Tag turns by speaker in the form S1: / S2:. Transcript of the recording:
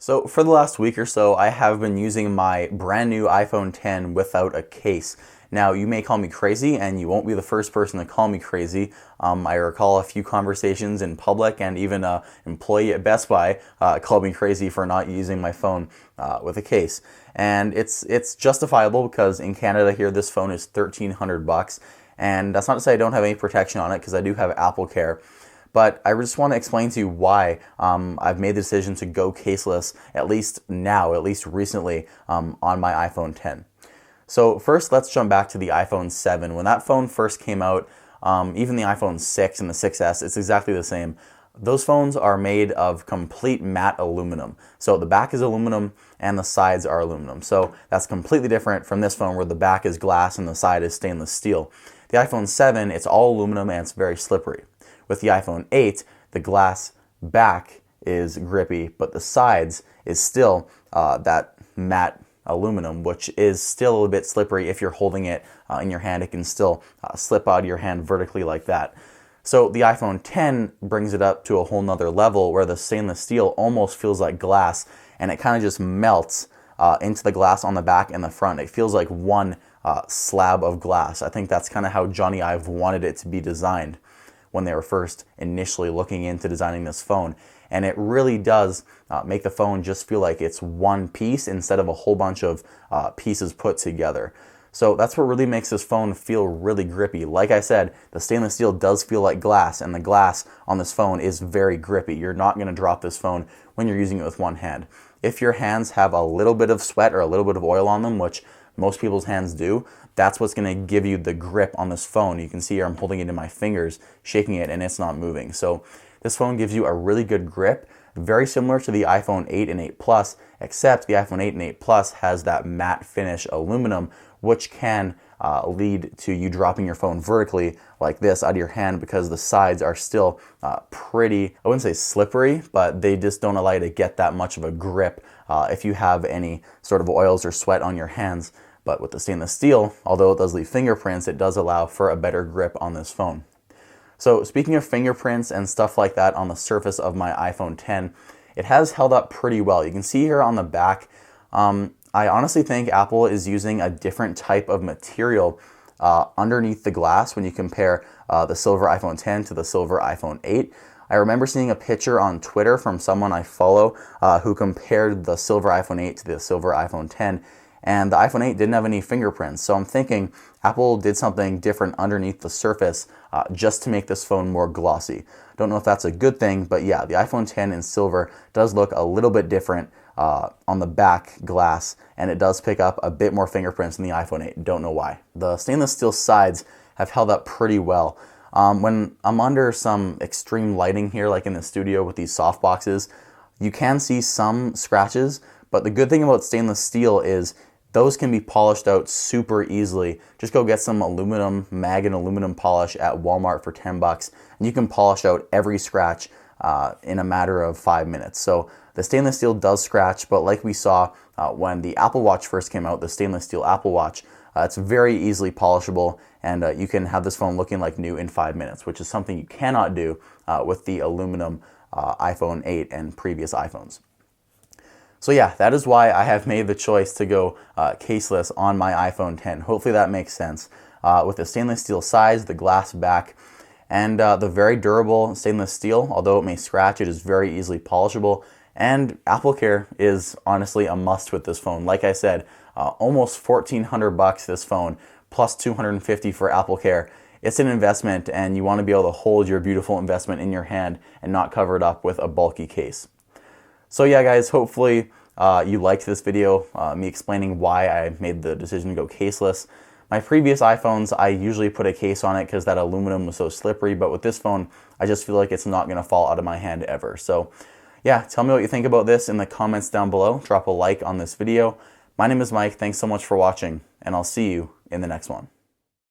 S1: So for the last week or so, I have been using my brand new iPhone X without a case. Now, you may call me crazy, and you won't be the first person to call me crazy. I recall a few conversations in public, and even an employee at Best Buy called me crazy for not using my phone with a case. And it's justifiable because in Canada here, this phone is $1,300, and that's not to say I don't have any protection on it because I do have Apple Care. But I just want to explain to you why I've made the decision to go caseless, at least recently, on my iPhone X. So first, let's jump back to the iPhone 7. When that phone first came out, even the iPhone 6 and the 6S, it's exactly the same. Those phones are made of complete matte aluminum. So the back is aluminum and the sides are aluminum. So that's completely different from this phone where the back is glass and the side is stainless steel. The iPhone 7, it's all aluminum and it's very slippery. With the iPhone 8, the glass back is grippy, but the sides is still that matte aluminum, which is still a little bit slippery. If you're holding it in your hand, it can still slip out of your hand vertically like that. So the iPhone X brings it up to a whole nother level where the stainless steel almost feels like glass, and it kind of just melts into the glass on the back and the front. It feels like one slab of glass. I think that's kind of how Johnny Ive wanted it to be designed when they were first initially looking into designing this phone. And it really does make the phone just feel like it's one piece instead of a whole bunch of pieces put together. So that's what really makes this phone feel really grippy. Like I said, the stainless steel does feel like glass, and the glass on this phone is very grippy. You're not going to drop this phone when you're using it with one hand. If your hands have a little bit of sweat or a little bit of oil on them, which most people's hands do, that's what's going to give you the grip on this phone. You can see here I'm holding it in my fingers, shaking it, and it's not moving. So this phone gives you a really good grip, very similar to the iPhone 8 and 8 Plus, except the iPhone 8 and 8 Plus has that matte finish aluminum, which can lead to you dropping your phone vertically like this out of your hand because the sides are still pretty, I wouldn't say slippery, but they just don't allow you to get that much of a grip if you have any sort of oils or sweat on your hands. But with the stainless steel, although it does leave fingerprints, it does allow for a better grip on this phone. So speaking of fingerprints and stuff like that on the surface of my iPhone X, it has held up pretty well. You can see here on the back, I honestly think Apple is using a different type of material underneath the glass when you compare the silver iPhone X to the silver iPhone 8. I remember seeing a picture on Twitter from someone I follow who compared the silver iPhone 8 to the silver iPhone X, and the iPhone 8 didn't have any fingerprints. So I'm thinking Apple did something different underneath the surface just to make this phone more glossy. Don't know if that's a good thing, but yeah, the iPhone X in silver does look a little bit different on the back glass, and it does pick up a bit more fingerprints than the iPhone 8. Don't know why. The stainless steel sides have held up pretty well. When I'm under some extreme lighting here, like in the studio with these soft boxes, you can see some scratches, but the good thing about stainless steel is those can be polished out super easily. Just go get some aluminum, mag and aluminum polish at Walmart for $10, and you can polish out every scratch in a matter of 5 minutes. So the stainless steel does scratch, but like we saw when the Apple Watch first came out, the stainless steel Apple Watch, it's very easily polishable, and you can have this phone looking like new in 5 minutes, which is something you cannot do with the aluminum iPhone 8 and previous iPhones. So yeah, that is why I have made the choice to go caseless on my iPhone X. Hopefully that makes sense. With the stainless steel sides, the glass back, and the very durable stainless steel, although it may scratch, it is very easily polishable. And Apple Care is honestly a must with this phone. Like I said, almost $1,400 this phone, plus $250 for Apple Care. It's an investment, and you want to be able to hold your beautiful investment in your hand and not cover it up with a bulky case. So yeah, guys, hopefully you liked this video, me explaining why I made the decision to go caseless. My previous iPhones, I usually put a case on it because that aluminum was so slippery, but with this phone, I just feel like it's not going to fall out of my hand ever. So yeah, tell me what you think about this in the comments down below. Drop a like on this video. My name is Mike. Thanks so much for watching, and I'll see you in the next one.